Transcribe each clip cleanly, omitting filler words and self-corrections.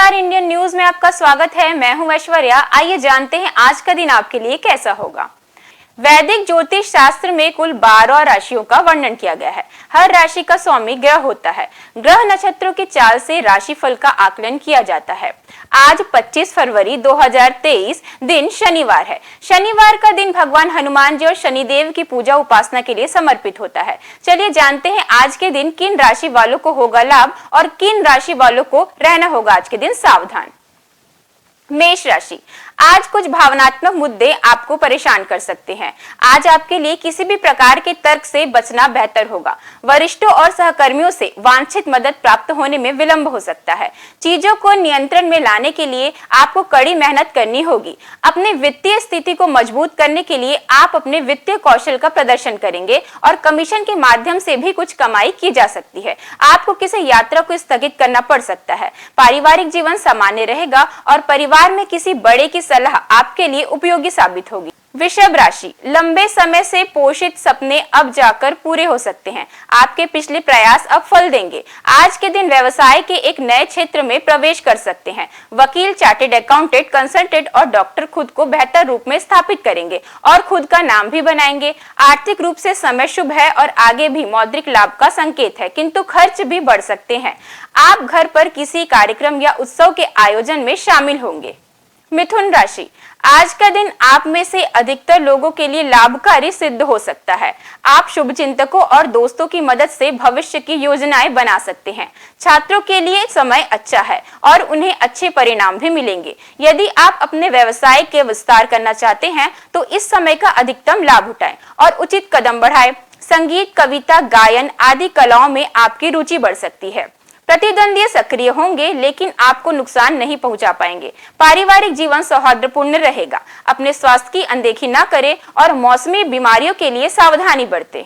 नमस्कार, Indian news में आपका स्वागत है। मैं हूं ऐश्वर्या। आइए जानते हैं आज का दिन आपके लिए कैसा होगा। वैदिक ज्योतिष शास्त्र में कुल 12 राशियों का वर्णन किया गया है। हर राशि का स्वामी ग्रह होता है। ग्रह नक्षत्रों की चाल से राशिफल का आकलन किया जाता है। आज 25 फरवरी 2023 दिन शनिवार है। शनिवार का दिन भगवान हनुमान जी और शनिदेव की पूजा उपासना के लिए समर्पित होता है। चलिए जानते हैं आज के दिन किन राशि वालों को होगा लाभ और किन राशि वालों को रहना होगा आज के दिन सावधान। मेष राशि, आज कुछ भावनात्मक मुद्दे आपको परेशान कर सकते हैं। आज आपके लिए किसी भी प्रकार के तर्क से बचना बेहतर होगा। वरिष्ठों और सहकर्मियों से वांछित मदद प्राप्त होने में विलंब हो सकता है। चीजों को नियंत्रण में लाने के लिए आपको कड़ी मेहनत करनी होगी। अपने वित्तीय स्थिति को मजबूत करने के लिए आप अपने वित्तीय कौशल का प्रदर्शन करेंगे और कमीशन के माध्यम से भी कुछ कमाई की जा सकती है। आपको किसी यात्रा को स्थगित करना पड़ सकता है। पारिवारिक जीवन सामान्य रहेगा और परिवार में किसी बड़े की सलाह आपके लिए उपयोगी साबित होगी। वृषभ राशि, लंबे समय से पोषित सपने अब जाकर पूरे हो सकते हैं। आपके पिछले प्रयास अब फल देंगे। आज के दिन व्यवसाय के एक नए क्षेत्र में प्रवेश कर सकते हैं। वकील, चार्टेड अकाउंटेंट, कंसल्टेंट और डॉक्टर खुद को बेहतर रूप में स्थापित करेंगे और खुद का नाम भी बनाएंगे। आर्थिक रूप से समय शुभ है और आगे भी मौद्रिक लाभ का संकेत है, किंतु खर्च भी बढ़ सकते हैं। आप घर पर किसी कार्यक्रम या उत्सव के आयोजन में शामिल होंगे। मिथुन राशि, आज का दिन आप में से अधिकतर लोगों के लिए लाभकारी सिद्ध हो सकता है। आप शुभचिंतकों और दोस्तों की मदद से भविष्य की योजनाएं बना सकते हैं। छात्रों के लिए समय अच्छा है और उन्हें अच्छे परिणाम भी मिलेंगे। यदि आप अपने व्यवसाय के विस्तार करना चाहते हैं तो इस समय का अधिकतम लाभ उठाएं और उचित कदम बढ़ाएं। संगीत, कविता, गायन आदि कलाओं में आपकी रुचि बढ़ सकती है। प्रतिद्वंदी सक्रिय होंगे लेकिन आपको नुकसान नहीं पहुंचा पाएंगे। पारिवारिक जीवन सौहार्दपूर्ण रहेगा। अपने स्वास्थ्य की अनदेखी न करें और मौसमी बीमारियों के लिए सावधानी बरतें।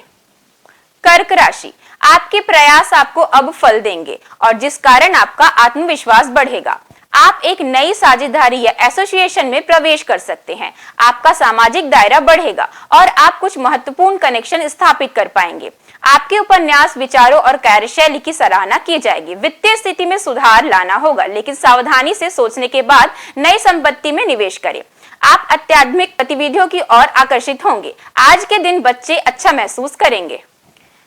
कर्क राशि, आपके प्रयास आपको अब फल देंगे और जिस कारण आपका आत्मविश्वास बढ़ेगा। आप एक नई साझेदारी या एसोसिएशन में प्रवेश कर सकते हैं। आपका सामाजिक दायरा बढ़ेगा और आप कुछ महत्वपूर्ण कनेक्शन स्थापित कर पाएंगे। आपके उपन्यास, विचारों और कार्यशैली की सराहना की जाएगी। वित्तीय स्थिति में सुधार लाना होगा, लेकिन सावधानी से सोचने के बाद नई संपत्ति में निवेश करें। आप अत्याधुनिक गतिविधियों की ओर आकर्षित होंगे। आज के दिन बच्चे अच्छा महसूस करेंगे।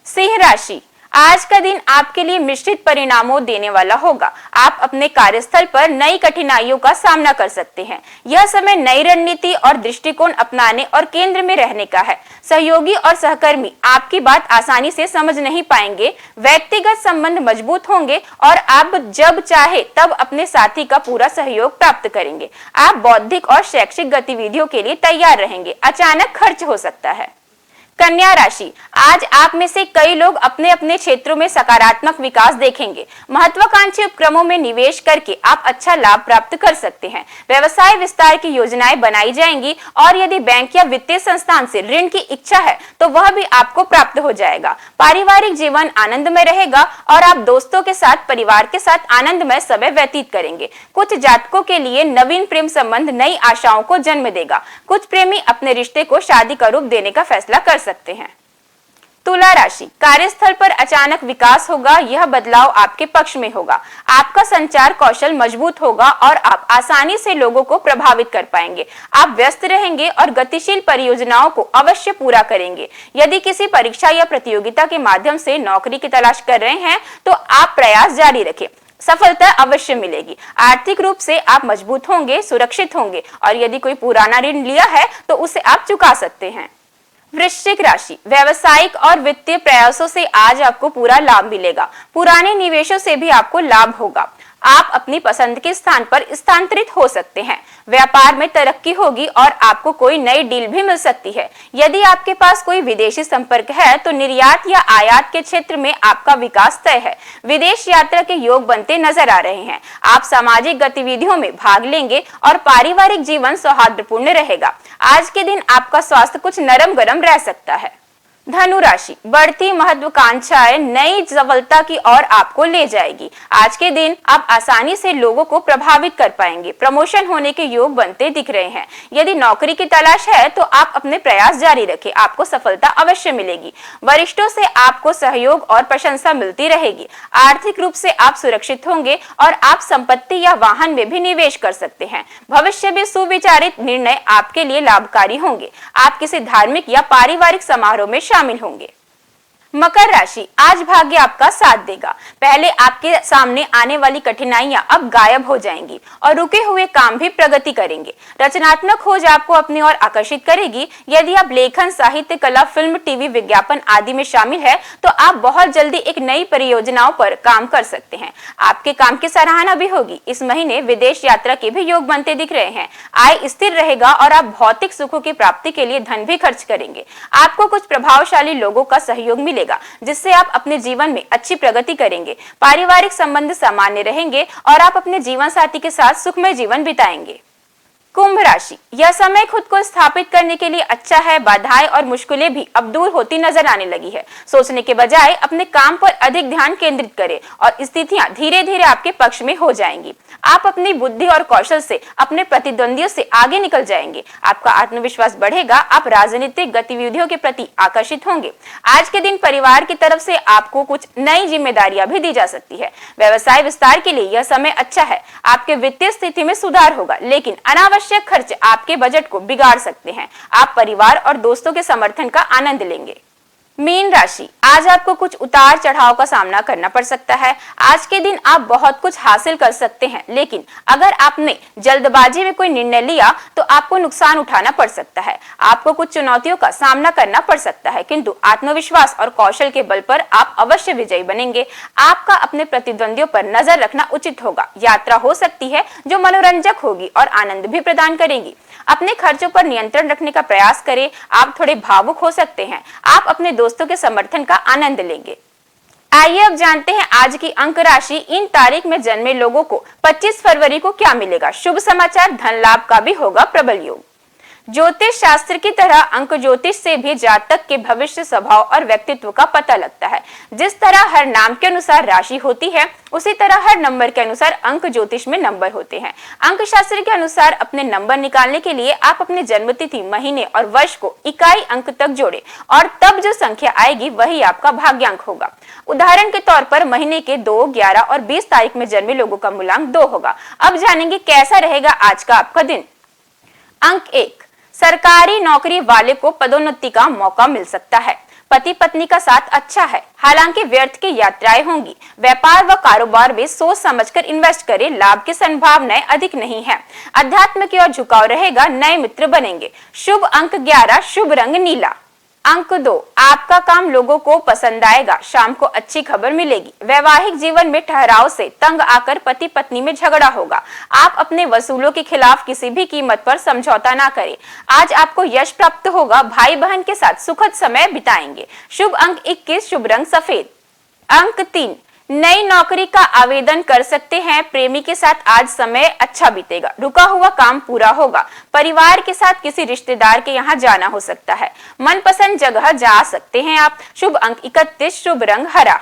सिंह राशि, आज का दिन आपके लिए मिश्रित परिणामों देने वाला होगा। आप अपने कार्यस्थल पर नई कठिनाइयों का सामना कर सकते हैं। यह समय नई रणनीति और दृष्टिकोण अपनाने और केंद्र में रहने का है। सहयोगी और सहकर्मी आपकी बात आसानी से समझ नहीं पाएंगे। व्यक्तिगत संबंध मजबूत होंगे और आप जब चाहे तब अपने साथी का पूरा सहयोग प्राप्त करेंगे। आप बौद्धिक और शैक्षिक गतिविधियों के लिए तैयार रहेंगे। अचानक खर्च हो सकता है। कन्या राशि, आज आप में से कई लोग अपने अपने क्षेत्रों में सकारात्मक विकास देखेंगे। महत्वाकांक्षी उपक्रमों में निवेश करके आप अच्छा लाभ प्राप्त कर सकते हैं। व्यवसाय विस्तार की योजनाएं बनाई जाएंगी और यदि बैंक या वित्तीय संस्थान से ऋण की इच्छा है तो वह भी आपको प्राप्त हो जाएगा। पारिवारिक जीवन आनंदमय रहेगा और आप दोस्तों के साथ, परिवार के साथ आनंदमय समय व्यतीत करेंगे। कुछ जातकों के लिए नवीन प्रेम संबंध नई आशाओं को जन्म देगा। कुछ प्रेमी अपने रिश्ते को शादी का रूप देने का फैसला कर सकते हैं। तुला राशि, कार्यस्थल पर अचानक विकास होगा। यह बदलाव आपके पक्ष में होगा। आपका संचार कौशल मजबूत होगा और आप आसानी से लोगों को प्रभावित कर पाएंगे। आप व्यस्त रहेंगे और गतिशील परियोजनाओं को अवश्य पूरा करेंगे। यदि किसी परीक्षा या प्रतियोगिता के माध्यम से नौकरी की तलाश कर रहे हैं तो आप प्रयास जारी रखें। सफलता अवश्य मिलेगी। आर्थिक रूप से आप मजबूत होंगे, सुरक्षित होंगे और यदि कोई पुराना ऋण लिया है तो उसे आप चुका सकते हैं। वृश्चिक राशि, व्यवसायिक और वित्तीय प्रयासों से आज आपको पूरा लाभ मिलेगा। पुराने निवेशों से भी आपको लाभ होगा। आप अपनी पसंद के स्थान पर स्थानांतरित हो सकते हैं। व्यापार में तरक्की होगी और आपको कोई नई डील भी मिल सकती है। यदि आपके पास कोई विदेशी संपर्क है तो निर्यात या आयात के क्षेत्र में आपका विकास तय है। विदेश यात्रा के योग बनते नजर आ रहे हैं। आप सामाजिक गतिविधियों में भाग लेंगे और पारिवारिक जीवन सौहार्दपूर्ण रहेगा। आज के दिन आपका स्वास्थ्य कुछ नरम गरम रह सकता है। धनु राशि, बढ़ती महत्वाकांक्षाएं नई सफलता की ओर आपको ले जाएगी। आज के दिन आप आसानी से लोगों को प्रभावित कर पाएंगे। प्रमोशन होने के योग बनते दिख रहे हैं। यदि नौकरी की तलाश है तो आप अपने प्रयास जारी रखें, आपको सफलता अवश्य मिलेगी। वरिष्ठों से आपको सहयोग और प्रशंसा मिलती रहेगी। आर्थिक रूप से आप सुरक्षित होंगे और आप संपत्ति या वाहन में भी निवेश कर सकते हैं। भविष्य में सुविचारित निर्णय आपके लिए लाभकारी होंगे। आप किसी धार्मिक या पारिवारिक समारोह में शामिल होंगे। मकर राशि, आज भाग्य आपका साथ देगा। पहले आपके सामने आने वाली कठिनाइयां अब गायब हो जाएंगी और रुके हुए काम भी प्रगति करेंगे। रचनात्मक खोज आपको अपनी ओर आकर्षित करेगी। यदि आप लेखन, साहित्य, कला, फिल्म, टीवी, विज्ञापन आदि में शामिल है तो आप बहुत जल्दी एक नई परियोजनाओं पर काम कर सकते हैं। आपके काम की सराहना भी होगी। इस महीने विदेश यात्रा के भी योग बनते दिख रहे हैं। आय स्थिर रहेगा और आप भौतिक सुखों की प्राप्ति के लिए धन भी खर्च करेंगे। आपको कुछ प्रभावशाली लोगों का सहयोग मिलेगा जिससे आप अपने जीवन में अच्छी प्रगति करेंगे। पारिवारिक संबंध सामान्य रहेंगे और आप अपने जीवन साथी के साथ सुखमय जीवन बिताएंगे। कुंभ राशि, यह समय खुद को स्थापित करने के लिए अच्छा है। बाधाएं और मुश्किलें भी अब दूर होती नजर आने लगी है। सोचने के बजाय अपने काम पर अधिक ध्यान केंद्रित करें और स्थितियां धीरे धीरे आपके पक्ष में हो जाएंगी। आप अपनी बुद्धि और कौशल से अपने प्रतिद्वंदियों से आगे निकल जाएंगे। आपका आत्मविश्वास बढ़ेगा। आप राजनीतिक गतिविधियों के प्रति आकर्षित होंगे। आज के दिन परिवार की तरफ से आपको कुछ नई जिम्मेदारियां भी दी जा सकती है। व्यवसाय विस्तार के लिए यह समय अच्छा है। आपके वित्तीय स्थिति में सुधार होगा, लेकिन अनावश्यक खर्च आपके बजट को बिगाड़ सकते हैं। आप परिवार और दोस्तों के समर्थन का आनंद लेंगे। मीन राशि, आज आपको कुछ उतार चढ़ाव का सामना करना पड़ सकता है। आज के दिन आप बहुत कुछ हासिल कर सकते हैं, लेकिन अगर आपने जल्दबाजी में कोई निर्णय लिया तो आपको नुकसान उठाना पड़ सकता है। आपको कुछ चुनौतियों का सामना करना पड़ सकता है, किंतु आत्मविश्वास और कौशल के बल पर आप अवश्य विजयी बनेंगे। आपका अपने प्रतिद्वंदियों पर नजर रखना उचित होगा। यात्रा हो सकती है जो मनोरंजक होगी और आनंद भी प्रदान करेगी। अपने खर्चों पर नियंत्रण रखने का प्रयास करें। आप थोड़े भावुक हो सकते हैं। आप अपने दोस्तों के समर्थन का आनंद लेंगे। आइए अब जानते हैं आज की अंक राशि। इन तारीख में जन्मे लोगों को 25 फरवरी को क्या मिलेगा। शुभ समाचार, धन लाभ का भी होगा प्रबल योग। ज्योतिष शास्त्र की तरह अंक ज्योतिष से भी जातक के भविष्य, स्वभाव और व्यक्तित्व का पता लगता है। जिस तरह हर नाम के अनुसार राशि होती है, उसी तरह हर नंबर के अनुसार अंक ज्योतिष में नंबर होते हैं। अंक शास्त्र के अनुसार अपने नंबर निकालने के लिए आप अपने जन्मतिथि, महीने और वर्ष को इकाई अंक तक जोड़े और तब जो संख्या आएगी वही आपका भाग्यांक होगा। उदाहरण के तौर पर महीने के 2, 11 और 20 तारीख में जन्मे लोगों का मूलांक 2 होगा। अब जानेंगे कैसा रहेगा आज का आपका दिन। अंक 1, सरकारी नौकरी वाले को पदोन्नति का मौका मिल सकता है। पति पत्नी का साथ अच्छा है, हालांकि व्यर्थ की यात्राएं होंगी। व्यापार व कारोबार में सोच समझकर इन्वेस्ट करें, लाभ की संभावनाएं अधिक नहीं है। अध्यात्म की ओर झुकाव रहेगा, नए मित्र बनेंगे। शुभ अंक 11, शुभ रंग नीला। अंक 2, आपका काम लोगों को पसंद आएगा। शाम को अच्छी खबर मिलेगी। वैवाहिक जीवन में ठहराव से तंग आकर पति पत्नी में झगड़ा होगा। आप अपने वसूलों के खिलाफ किसी भी कीमत पर समझौता ना करें। आज आपको यश प्राप्त होगा। भाई बहन के साथ सुखद समय बिताएंगे। शुभ अंक 21, शुभ रंग सफेद। अंक 3, नई नौकरी का आवेदन कर सकते हैं। प्रेमी के साथ आज समय अच्छा बीतेगा। रुका हुआ काम पूरा होगा। परिवार के साथ किसी रिश्तेदार के यहाँ जाना हो सकता है। मनपसंद जगह जा सकते हैं आप। शुभ अंक 31, शुभ रंग हरा।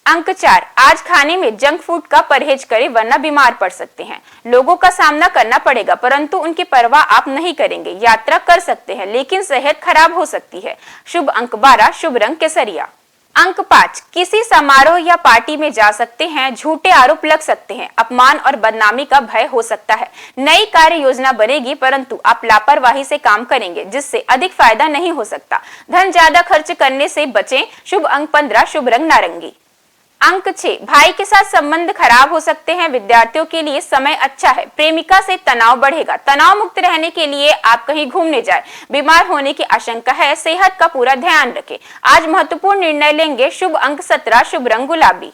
अंक 4, आज खाने में जंक फूड का परहेज करें वरना बीमार पड़ सकते हैं। लोगों का सामना करना पड़ेगा परंतु उनकी परवाह आप नहीं करेंगे। यात्रा कर सकते हैं लेकिन सेहत खराब हो सकती है। शुभ अंक 12, शुभ रंग केसरिया। अंक 5, किसी समारोह या पार्टी में जा सकते हैं। झूठे आरोप लग सकते हैं। अपमान और बदनामी का भय हो सकता है। नई कार्य योजना बनेगी परंतु आप लापरवाही से काम करेंगे जिससे अधिक फायदा नहीं हो सकता। धन ज्यादा खर्च करने से बचें। शुभ अंक 15, शुभ रंग नारंगी। अंक 6, भाई के साथ संबंध खराब हो सकते हैं। विद्यार्थियों के लिए समय अच्छा है। प्रेमिका से तनाव बढ़ेगा। तनाव मुक्त रहने के लिए आप कहीं घूमने जाएं। बीमार होने की आशंका है। सेहत का पूरा ध्यान रखें। आज महत्वपूर्ण निर्णय लेंगे। शुभ अंक 17, शुभ रंग गुलाबी।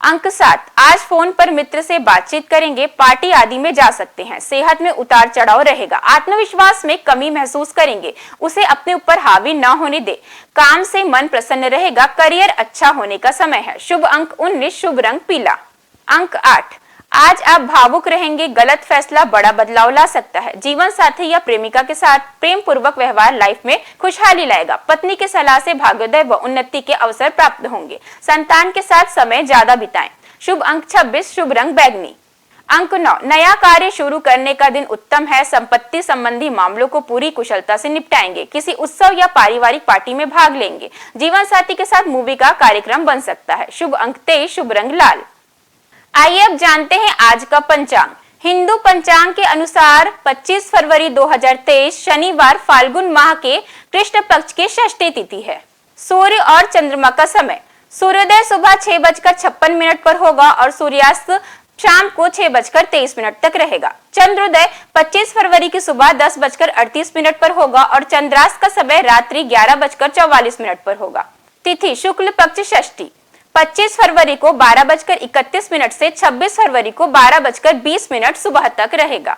अंक 7, आज फोन पर मित्र से बातचीत करेंगे। पार्टी आदि में जा सकते हैं। सेहत में उतार चढ़ाव रहेगा। आत्मविश्वास में कमी महसूस करेंगे। उसे अपने ऊपर हावी न होने दे। काम से मन प्रसन्न रहेगा। करियर अच्छा होने का समय है। शुभ अंक 19, शुभ रंग पीला। अंक 8, आज आप भावुक रहेंगे, गलत फैसला बड़ा बदलाव ला सकता है। जीवन साथी या प्रेमिका के साथ प्रेम पूर्वक व्यवहार लाइफ में खुशहाली लाएगा। पत्नी की सलाह से भाग्योदय व उन्नति के अवसर प्राप्त होंगे। संतान के साथ समय ज्यादा बिताएं। शुभ अंक 26, शुभ रंग बैगनी। अंक 9, नया कार्य शुरू करने का दिन उत्तम है। संपत्ति संबंधी मामलों को पूरी कुशलता से निपटाएंगे। किसी उत्सव या पारिवारिक पार्टी में भाग लेंगे। जीवन साथी के साथ मूवी का कार्यक्रम बन सकता है। शुभ अंक 23, शुभ रंग लाल। आइए अब जानते हैं आज का पंचांग। हिंदू पंचांग के अनुसार 25 फरवरी 2023 शनिवार फाल्गुन माह के कृष्ण पक्ष की षष्ठी तिथि है। सूर्य और चंद्रमा का समय, सूर्योदय सुबह 6:56 पर होगा और सूर्यास्त शाम को 6:23 तक रहेगा। चंद्रोदय 25 फरवरी की सुबह 10:38 पर होगा और चंद्रास्त का समय रात्रि 11:44 पर होगा। तिथि शुक्ल पक्ष षष्ठी 25 फरवरी को 12:31 से 26 फरवरी को 12:20 सुबह तक रहेगा।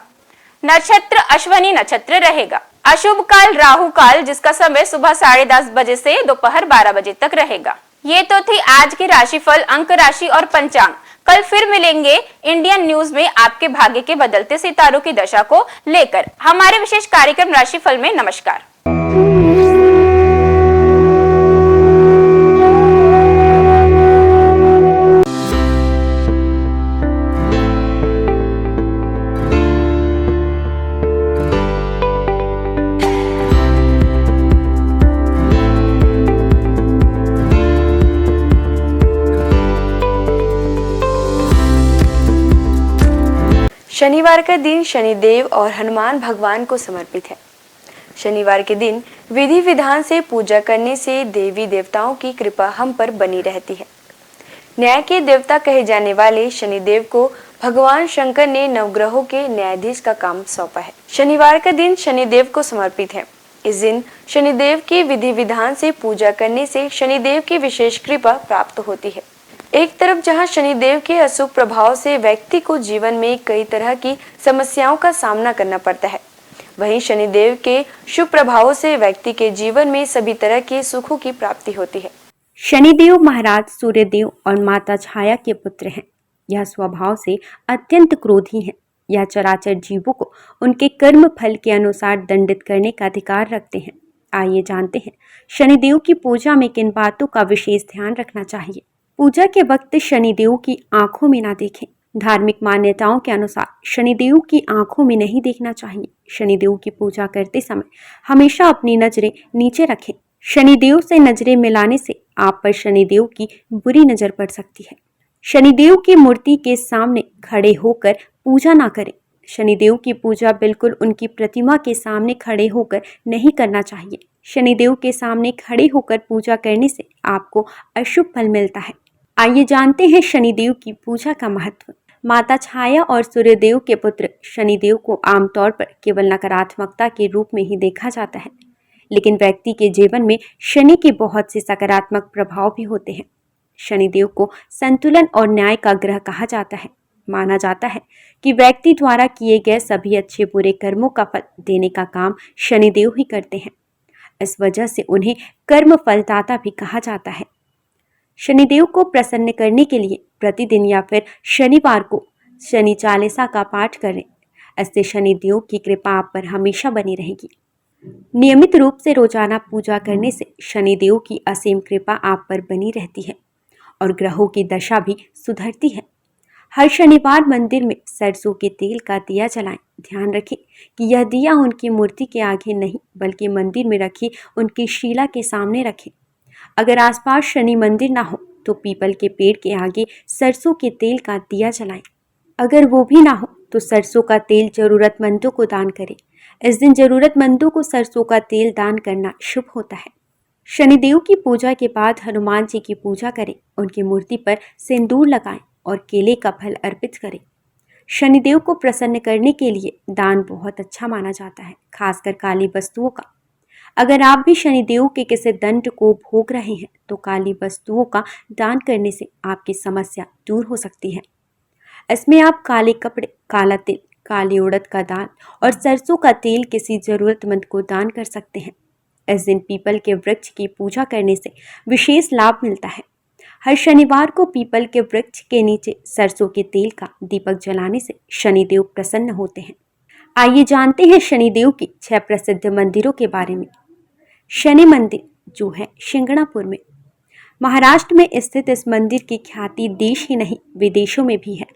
नक्षत्र अश्वनी नक्षत्र रहेगा। अशुभ काल राहु काल, जिसका समय सुबह 10:30 बजे से दोपहर 12 बजे तक रहेगा। ये तो थी आज की राशिफल, अंक राशि और पंचांग। कल फिर मिलेंगे इंडियन न्यूज में आपके भाग्य के बदलते सितारों की दशा को लेकर हमारे विशेष कार्यक्रम राशिफल में। नमस्कार। शनिवार का दिन शनिदेव और हनुमान भगवान को समर्पित है। शनिवार के दिन विधि विधान से पूजा करने से देवी देवताओं की कृपा हम पर बनी रहती है। न्याय के देवता कहे जाने वाले शनिदेव को भगवान शंकर ने नवग्रहों के न्यायाधीश का काम सौंपा है। शनिवार का दिन शनिदेव को समर्पित है। इस दिन शनिदेव की विधि विधान से पूजा करने से शनिदेव की विशेष कृपा प्राप्त होती है। एक तरफ जहां शनिदेव के अशुभ प्रभाव से व्यक्ति को जीवन में कई तरह की समस्याओं का सामना करना पड़ता है, वहीं शनिदेव के शुभ प्रभावों से व्यक्ति के जीवन में सभी तरह के सुखों की प्राप्ति होती है। शनिदेव महाराज सूर्यदेव और माता छाया के पुत्र हैं। यह स्वभाव से अत्यंत क्रोधी हैं। यह चराचर जीवों को उनके कर्म फल के अनुसार दंडित करने का अधिकार रखते हैं। आइए जानते हैं शनिदेव की पूजा में किन बातों का विशेष ध्यान रखना चाहिए। पूजा के वक्त शनिदेव की आंखों में ना देखें। धार्मिक मान्यताओं के अनुसार शनिदेव की आंखों में नहीं देखना चाहिए। शनिदेव की पूजा करते समय हमेशा अपनी नजरें नीचे रखें। शनिदेव से नजरें मिलाने से आप पर शनिदेव की बुरी नजर पड़ सकती है। शनिदेव की मूर्ति के सामने खड़े होकर पूजा ना करें। शनिदेव की पूजा बिल्कुल उनकी प्रतिमा के सामने खड़े होकर नहीं करना चाहिए। शनिदेव के सामने खड़े होकर पूजा करने से आपको अशुभ फल मिलता है। आइए जानते हैं शनिदेव की पूजा का महत्व। माता छाया और सूर्यदेव के पुत्र शनिदेव को आमतौर पर केवल नकारात्मकता के रूप में ही देखा जाता है, लेकिन व्यक्ति के जीवन में शनि के बहुत से सकारात्मक प्रभाव भी होते हैं। शनिदेव को संतुलन और न्याय का ग्रह कहा जाता है। माना जाता है कि व्यक्ति द्वारा किए गए सभी अच्छे बुरे कर्मों का फल देने का काम शनिदेव ही करते हैं। इस वजह से उन्हें कर्म फलदाता भी कहा जाता है। शनिदेव को प्रसन्न करने के लिए प्रतिदिन या फिर शनिवार को शनि चालीसा का पाठ करें। इससे शनिदेव की कृपा आप पर हमेशा बनी रहेगी। नियमित रूप से रोजाना पूजा करने से शनिदेव की असीम कृपा आप पर बनी रहती है और ग्रहों की दशा भी सुधरती है। हर शनिवार मंदिर में सरसों के तेल का दिया जलाएं। ध्यान रखें कि यह दिया उनकी मूर्ति के आगे नहीं बल्कि मंदिर में रखी उनकी शिला के सामने रखें। अगर आसपास शनि मंदिर ना हो तो पीपल के पेड़ के आगे सरसों के तेल का दिया जलाएं। अगर वो भी ना हो तो सरसों का तेल जरूरतमंदों को दान करें। इस दिन जरूरतमंदों को सरसों का तेल दान करना शुभ होता है। शनिदेव की पूजा के बाद हनुमान जी की पूजा करें। उनकी मूर्ति पर सिंदूर लगाएं और केले का फल अर्पित करें। शनिदेव को प्रसन्न करने के लिए दान बहुत अच्छा माना जाता है, खासकर काली वस्तुओं का। अगर आप भी शनिदेव के किसी दंड को भोग रहे हैं तो काली वस्तुओं का दान करने से आपकी समस्या दूर हो सकती है। इसमें आप काले कपड़े, काला तिल, काली उड़द का दाल और सरसों का तेल किसी जरूरतमंद को दान कर सकते हैं। इस दिन पीपल के वृक्ष की पूजा करने से विशेष लाभ मिलता है। हर शनिवार को पीपल के वृक्ष के नीचे सरसों के तेल का दीपक जलाने से शनिदेव प्रसन्न होते हैं। आइए जानते हैं शनिदेव के 6 प्रसिद्ध मंदिरों के बारे में। शनि मंदिर जो है शिंगणापुर में। महाराष्ट्र में स्थित इस मंदिर की ख्याति देश ही नहीं विदेशों में भी है।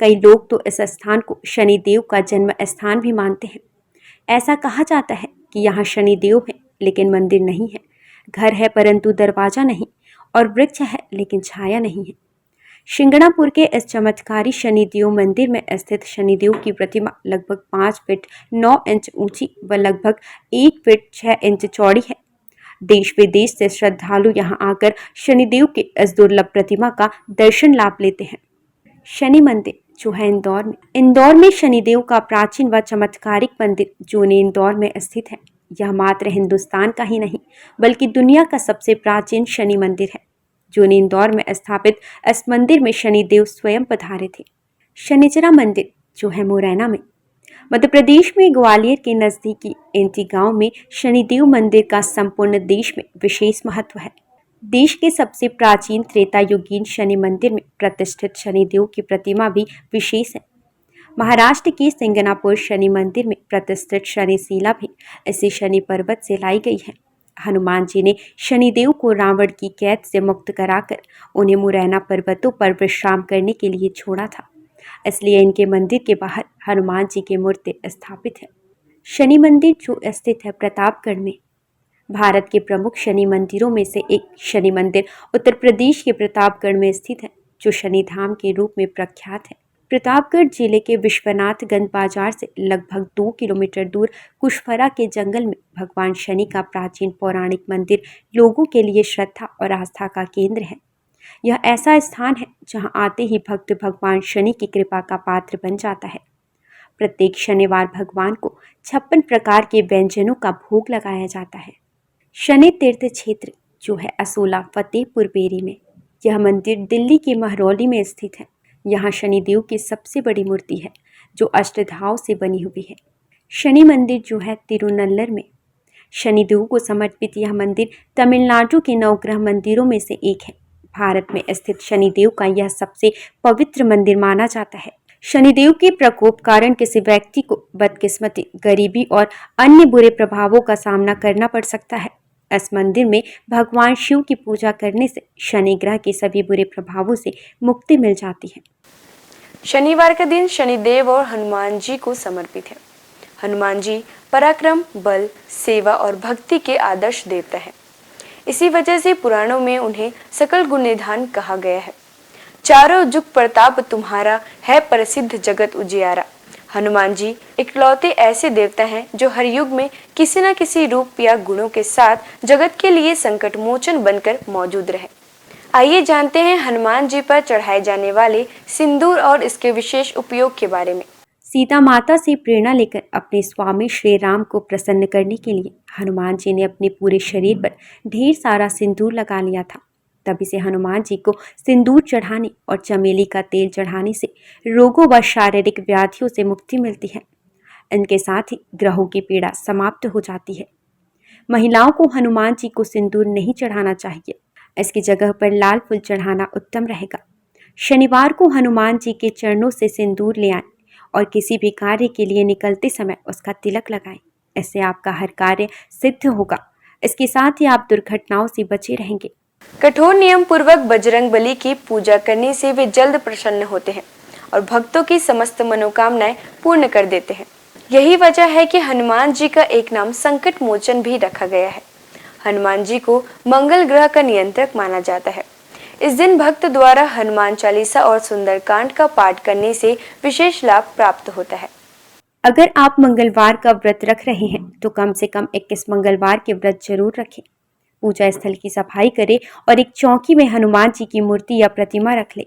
कई लोग तो इस स्थान को शनिदेव का जन्म स्थान भी मानते हैं। ऐसा कहा जाता है कि यहाँ शनिदेव है लेकिन मंदिर नहीं है, घर है परंतु दरवाजा नहीं, और वृक्ष है लेकिन छाया नहीं है। शिंगणापुर के इस चमत्कारी शनिदेव मंदिर में स्थित शनिदेव की प्रतिमा लगभग 5 फीट 9 इंच ऊंची व लगभग 1 फीट 6 इंच चौड़ी है। देश विदेश से श्रद्धालु यहां आकर शनिदेव के इस दुर्लभ प्रतिमा का दर्शन लाभ लेते हैं। शनि मंदिर जो है इंदौर में शनिदेव का प्राचीन व चमत्कारिक मंदिर जो इंदौर में स्थित है। यह मात्र हिंदुस्तान का ही नहीं बल्कि दुनिया का सबसे प्राचीन शनि मंदिर है। जो इंदौर में स्थापित इस मंदिर में शनिदेव स्वयं पधारे थे। शनिचरा मंदिर जो है मुरैना में। मध्य प्रदेश में ग्वालियर के नजदीकी एंटी गांव में शनिदेव मंदिर का संपूर्ण देश में विशेष महत्व है। देश के सबसे प्राचीन त्रेता युगीन शनि मंदिर में प्रतिष्ठित शनिदेव की प्रतिमा भी विशेष है। महाराष्ट्र के सिंगनापुर शनि मंदिर में प्रतिष्ठित शनिशिला भी इसी शनि पर्वत से लाई गई है। हनुमान जी ने शनिदेव को रावण की कैद से मुक्त कराकर उन्हें मुरैना पर्वतों पर विश्राम करने के लिए छोड़ा था, इसलिए इनके मंदिर के बाहर हनुमान जी की मूर्ति स्थापित है। शनि मंदिर जो स्थित है प्रतापगढ़ में। भारत के प्रमुख शनि मंदिरों में से एक शनि मंदिर उत्तर प्रदेश के प्रतापगढ़ में स्थित है, जो शनि धाम के रूप में प्रख्यात है। प्रतापगढ़ जिले के विश्वनाथगंज बाजार से लगभग 2 किलोमीटर दूर कुशफरा के जंगल में भगवान शनि का प्राचीन पौराणिक मंदिर लोगों के लिए श्रद्धा और आस्था का केंद्र है। यह ऐसा स्थान है जहां आते ही भक्त भगवान शनि की कृपा का पात्र बन जाता है। प्रत्येक शनिवार भगवान को 56 प्रकार के व्यंजनों का भोग लगाया जाता है। शनि तीर्थ क्षेत्र जो है असोला फतेहपुर बेरी में। यह मंदिर दिल्ली के महरौली में स्थित है। यहाँ शनिदेव की सबसे बड़ी मूर्ति है जो अष्टधाव से बनी हुई है। शनि मंदिर जो है तिरुनल्लर में। शनिदेव को समर्पित यह मंदिर तमिलनाडु के नवग्रह मंदिरों में से एक है। भारत में स्थित शनिदेव का यह सबसे पवित्र मंदिर माना जाता है। शनिदेव के प्रकोप कारण किसी व्यक्ति को बदकिस्मती, गरीबी और अन्य बुरे प्रभावों का सामना करना पड़ सकता है। इस मंदिर में भगवान शिव की पूजा करने से शनि ग्रह के सभी बुरे प्रभावों से मुक्ति मिल जाती है। शनिवार का दिन शनिदेव और हनुमान जी को समर्पित है। हनुमान जी पराक्रम, बल, सेवा और भक्ति के आदर्श देवता है। इसी वजह से पुराणों में उन्हें सकल गुण निधान कहा गया है। चारों जुग प्रताप तुम्हारा है, प्रसिद्ध जगत उजियारा। हनुमान जी इकलौते ऐसे देवता हैं जो हर युग में किसी न किसी रूप या गुणों के साथ जगत के लिए संकट मोचन बनकर मौजूद रहे। आइए जानते हैं हनुमान जी पर चढ़ाए जाने वाले सिंदूर और इसके विशेष उपयोग के बारे में। सीता माता से प्रेरणा लेकर अपने स्वामी श्री राम को प्रसन्न करने के लिए हनुमान जी ने अपने पूरे शरीर पर ढेर सारा सिंदूर लगा लिया था। तभी से हनुमान जी को सिंदूर चढ़ाने और चमेली का तेल चढ़ाने से रोगों व शारीरिक व्याधियों से मुक्ति मिलती है। इनके साथ ही ग्रहों की पीड़ा समाप्त हो जाती है। महिलाओं को हनुमान जी को सिंदूर नहीं चढ़ाना चाहिए, इसकी जगह पर लाल फूल चढ़ाना उत्तम रहेगा। शनिवार को हनुमान जी के चरणों से सिंदूर ले आएं और किसी भी कार्य के लिए निकलते समय उसका तिलक लगाएं। इससे आपका हर कार्य सिद्ध होगा। इसके साथ ही आप दुर्घटनाओं से बचे रहेंगे। कठोर नियम पूर्वक बजरंग बली की पूजा करने से वे जल्द प्रसन्न होते हैं और भक्तों की समस्त मनोकामनाएं पूर्ण कर देते हैं। यही वजह है कि हनुमान जी का एक नाम संकट मोचन भी रखा गया है। हनुमान जी को मंगल ग्रह का नियंत्रक माना जाता है। इस दिन भक्त द्वारा हनुमान चालीसा और सुंदरकांड का पाठ करने से विशेष लाभ प्राप्त होता है। अगर आप मंगलवार का व्रत रख रहे हैं तो कम से कम 21 मंगलवार के व्रत जरूर रखें। पूजा स्थल की सफाई करें और एक चौकी में हनुमान जी की मूर्ति या प्रतिमा रख लें।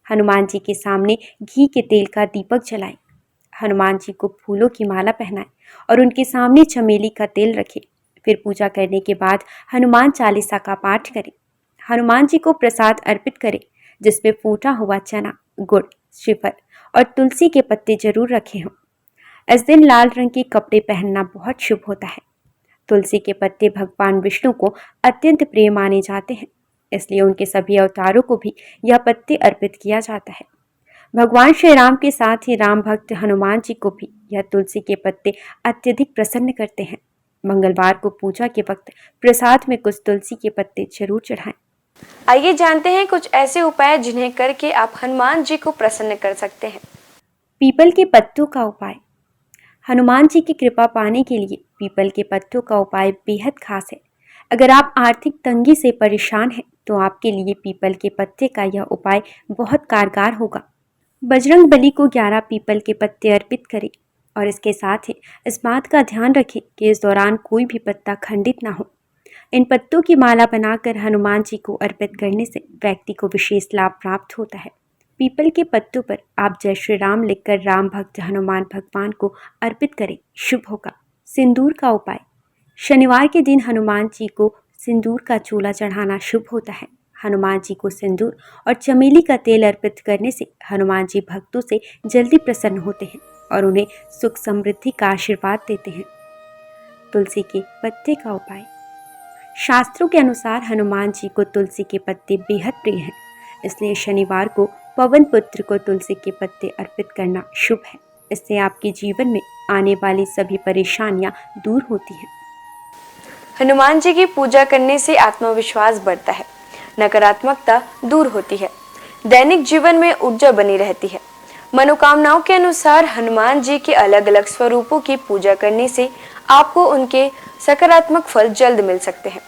हनुमान जी के सामने घी के तेल का दीपक जलाएं। हनुमान जी को फूलों की माला पहनाएं और उनके सामने चमेली का तेल रखें। फिर पूजा करने के बाद हनुमान चालीसा का पाठ करें। हनुमान जी को प्रसाद अर्पित करें, जिसमें फूटा हुआ चना, गुड़, श्रीफल और तुलसी के पत्ते जरूर रखे हों। इस दिन लाल रंग के कपड़े पहनना बहुत शुभ होता है। तुलसी के पत्ते भगवान विष्णु को अत्यंत प्रिय माने जाते हैं, इसलिए उनके सभी अवतारों को भी यह पत्ते अर्पित किया जाता है। भगवान श्री राम के साथ ही राम भक्त हनुमान जी को भी यह तुलसी के पत्ते अत्यधिक प्रसन्न करते हैं। मंगलवार को पूजा के वक्त प्रसाद में कुछ तुलसी के पत्ते जरूर चढ़ाएं। आइए जानते हैं कुछ ऐसे उपाय जिन्हें करके आप हनुमान जी को प्रसन्न कर सकते हैं। पीपल के पत्तों का उपाय। हनुमान जी की कृपा पाने के लिए पीपल के पत्तों का उपाय बेहद खास है। अगर आप आर्थिक तंगी से परेशान हैं तो आपके लिए पीपल के पत्ते का यह उपाय बहुत कारगर होगा। बजरंग बली को 11 पीपल के पत्ते अर्पित करें और इसके साथ ही इस बात का ध्यान रखें कि इस दौरान कोई भी पत्ता खंडित ना हो। इन पत्तों की माला बनाकर हनुमान जी को अर्पित करने से व्यक्ति को विशेष लाभ प्राप्त होता है। पीपल के पत्तों पर आप जय श्री राम लिखकर राम भक्त हनुमान भगवान को अर्पित करें, शुभ होगा। सिंदूर का उपाय। शनिवार के दिन हनुमान जी को सिंदूर का चूल्हा चढ़ाना शुभ होता है। हनुमान जी को सिंदूर और चमेली का तेल अर्पित करने से हनुमान जी भक्तों से जल्दी प्रसन्न होते हैं और उन्हें सुख समृद्धि का आशीर्वाद देते हैं। तुलसी के पत्ते का उपाय। शास्त्रों के अनुसार हनुमान जी को तुलसी के पत्ते बेहद प्रिय हैं, इसलिए शनिवार को पवन पुत्र को तुलसी के पत्ते अर्पित करना शुभ है। इससे आपके जीवन में आने वाली सभी परेशानियां दूर होती हैं। हनुमान जी की पूजा करने से आत्मविश्वास बढ़ता है, नकारात्मकता दूर होती है, दैनिक जीवन में ऊर्जा बनी रहती है। मनोकामनाओं के अनुसार हनुमान जी के अलग अलग स्वरूपों की पूजा करने से आपको उनके सकारात्मक फल जल्द मिल सकते हैं।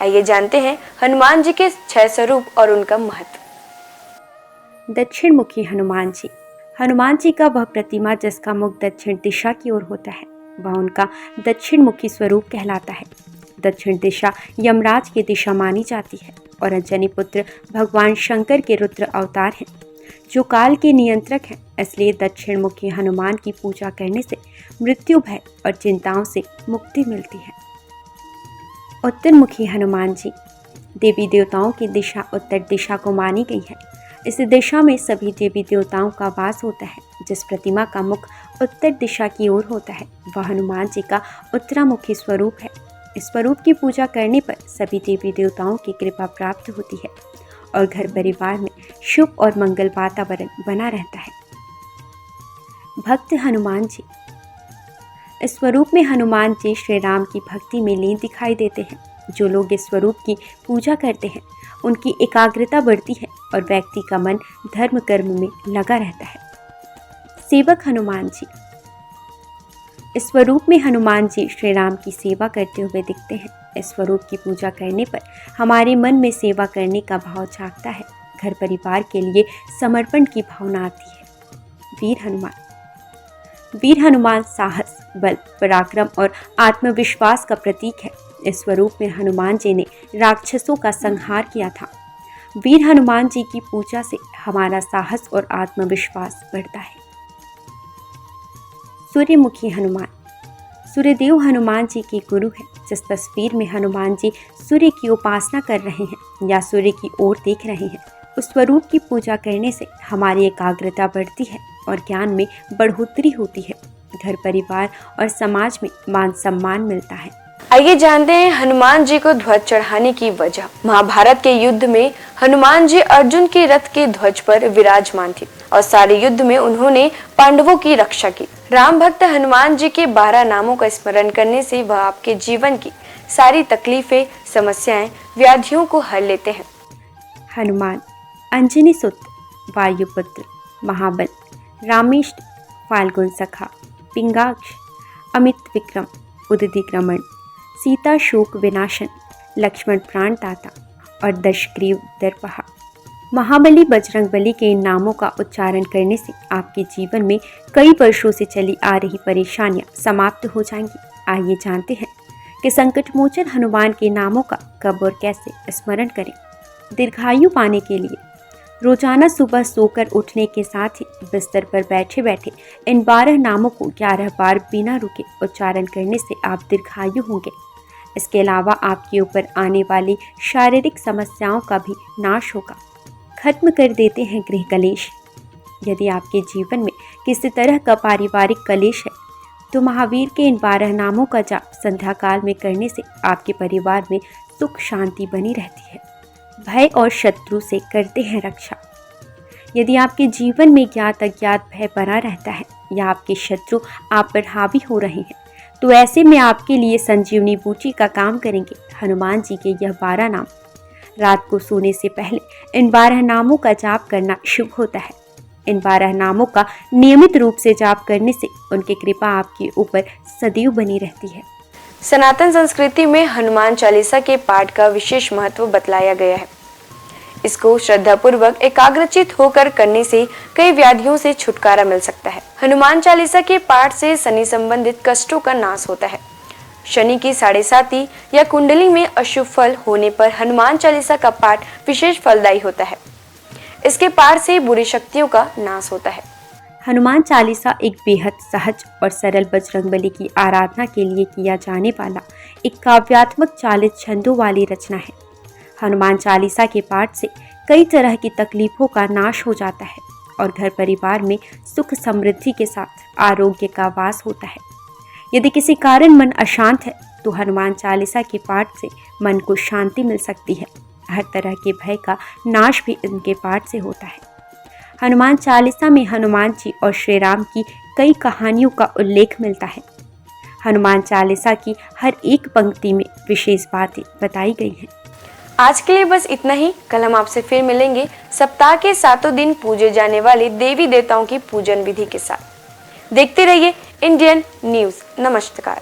आइए जानते हैं हनुमान जी के 6 स्वरूप और उनका महत्व। दक्षिण मुखी हनुमान जी। हनुमान जी का वह प्रतिमा जिसका मुख दक्षिण दिशा की ओर होता है वह उनका दक्षिण मुखी स्वरूप कहलाता है। दक्षिण दिशा यमराज की दिशा मानी जाती है और अंजनी पुत्र भगवान शंकर के रुद्र अवतार हैं जो काल के नियंत्रक हैं। इसलिए दक्षिण मुखी हनुमान की पूजा करने से मृत्यु भय और चिंताओं से मुक्ति मिलती है। उत्तर मुखी हनुमान जी। देवी देवताओं की दिशा उत्तर दिशा को मानी गई है। इस दिशा में सभी देवी देवताओं का वास होता है। जिस प्रतिमा का मुख उत्तर दिशा की ओर होता है वह हनुमान जी का उत्तरामुखी स्वरूप है। इस स्वरूप की पूजा करने पर सभी देवी देवताओं की कृपा प्राप्त होती है और घर परिवार में शुभ और मंगल वातावरण बना रहता है। भक्त हनुमान जी। इस स्वरूप में हनुमान जी श्री राम की भक्ति में लीन दिखाई देते हैं। जो लोग इस स्वरूप की पूजा करते हैं उनकी एकाग्रता बढ़ती है और व्यक्ति का मन धर्म कर्म में लगा रहता है। सेवक हनुमान जी। इस स्वरूप में हनुमान जी श्री राम की सेवा करते हुए दिखते हैं। इस स्वरूप की पूजा करने पर हमारे मन में सेवा करने का भाव जागता है। घर परिवार के लिए समर्पण की भावना आती है। वीर हनुमान। वीर हनुमान साहस, बल, पराक्रम और आत्मविश्वास का प्रतीक है। इस स्वरूप में हनुमान जी ने राक्षसों का संहार किया था। वीर हनुमान जी की पूजा से हमारा साहस और आत्मविश्वास बढ़ता है। सूर्यमुखी हनुमान। सूर्यदेव हनुमान जी के गुरु हैं। जिस तस्वीर में हनुमान जी सूर्य की उपासना कर रहे हैं या सूर्य की ओर देख रहे हैं उस स्वरूप की पूजा करने से हमारी एकाग्रता बढ़ती है और ज्ञान में बढ़ोतरी होती है। घर परिवार और समाज में मान सम्मान मिलता है। आइए जानते हैं हनुमान जी को ध्वज चढ़ाने की वजह। महाभारत के युद्ध में हनुमान जी अर्जुन के रथ के ध्वज पर विराजमान थे और सारे युद्ध में उन्होंने पांडवों की रक्षा की। राम भक्त हनुमान जी के 12 नामों का स्मरण करने से वह आपके जीवन की सारी तकलीफें, समस्याएं, व्याधियों को हर लेते हैं। हनुमान। अंजनी सुत, वायुपुत्र, महाबल, रामेष्ट, फाल्गुन सखा, पिंगाक्ष, अमित विक्रम, उदधिक्रमण, सीता शोक विनाशन, लक्ष्मण प्राणदाता और दशग्रीव दर्पहा। महाबली बजरंग बली के इन नामों का उच्चारण करने से आपके जीवन में कई वर्षों से चली आ रही परेशानियां समाप्त हो जाएंगी। आइए जानते हैं कि संकटमोचन हनुमान के नामों का कब और कैसे स्मरण करें। दीर्घायु पाने के लिए रोजाना सुबह सोकर उठने के साथ ही बिस्तर पर बैठे बैठे इन 12 नामों को 11 बार बिना रुके उच्चारण करने से आप दीर्घायु होंगे। इसके अलावा आपके ऊपर आने वाली शारीरिक समस्याओं का भी नाश होगा। खत्म कर देते हैं गृह कलेश। यदि आपके जीवन में किसी तरह का पारिवारिक कलेश है तो महावीर के इन 12 नामों का जाप संध्या काल में करने से आपके परिवार में सुख शांति बनी रहती है। भय और शत्रु से करते हैं रक्षा। यदि आपके जीवन में ज्ञात अज्ञात भय बना रहता है या आपके शत्रु आप पर हावी हो रहे हैं, तो ऐसे में आपके लिए संजीवनी बूटी का काम करेंगे हनुमान जी के यह 12 नाम। रात को सोने से पहले इन 12 नामों का जाप करना शुभ होता है। इन 12 नामों का नियमित रूप से जाप करने से उनकी कृपा आपके ऊपर सदैव बनी रहती है। सनातन संस्कृति में हनुमान चालीसा के पाठ का विशेष महत्व बतलाया गया है। इसको श्रद्धापूर्वक एकाग्रचित होकर करने से कई व्याधियों से छुटकारा मिल सकता है। हनुमान चालीसा के पाठ से शनि संबंधित कष्टों का नाश होता है। शनि की 7.5 या कुंडली में अशुभ फल होने पर हनुमान चालीसा का पाठ विशेष फलदायी होता है। इसके पाठ से बुरी शक्तियों का नाश होता है। हनुमान चालीसा एक बेहद सहज और सरल बजरंगबली की आराधना के लिए किया जाने वाला एक काव्यात्मक 40 छंदों वाली रचना है। हनुमान चालीसा के पाठ से कई तरह की तकलीफों का नाश हो जाता है और घर परिवार में सुख समृद्धि के साथ आरोग्य का वास होता है। यदि किसी कारण मन अशांत है तो हनुमान चालीसा के पाठ से मन को शांति मिल सकती है। हर तरह के भय का नाश भी इनके पाठ से होता है। हनुमान चालीसा में हनुमान जी और श्री राम की कई कहानियों का उल्लेख मिलता है। हनुमान चालीसा की हर एक पंक्ति में विशेष बातें बताई गई हैं। आज के लिए बस इतना ही। कल हम आपसे फिर मिलेंगे सप्ताह के 7 दिन पूजे जाने वाले देवी देवताओं की पूजन विधि के साथ। देखते रहिए इंडियन न्यूज़। नमस्कार।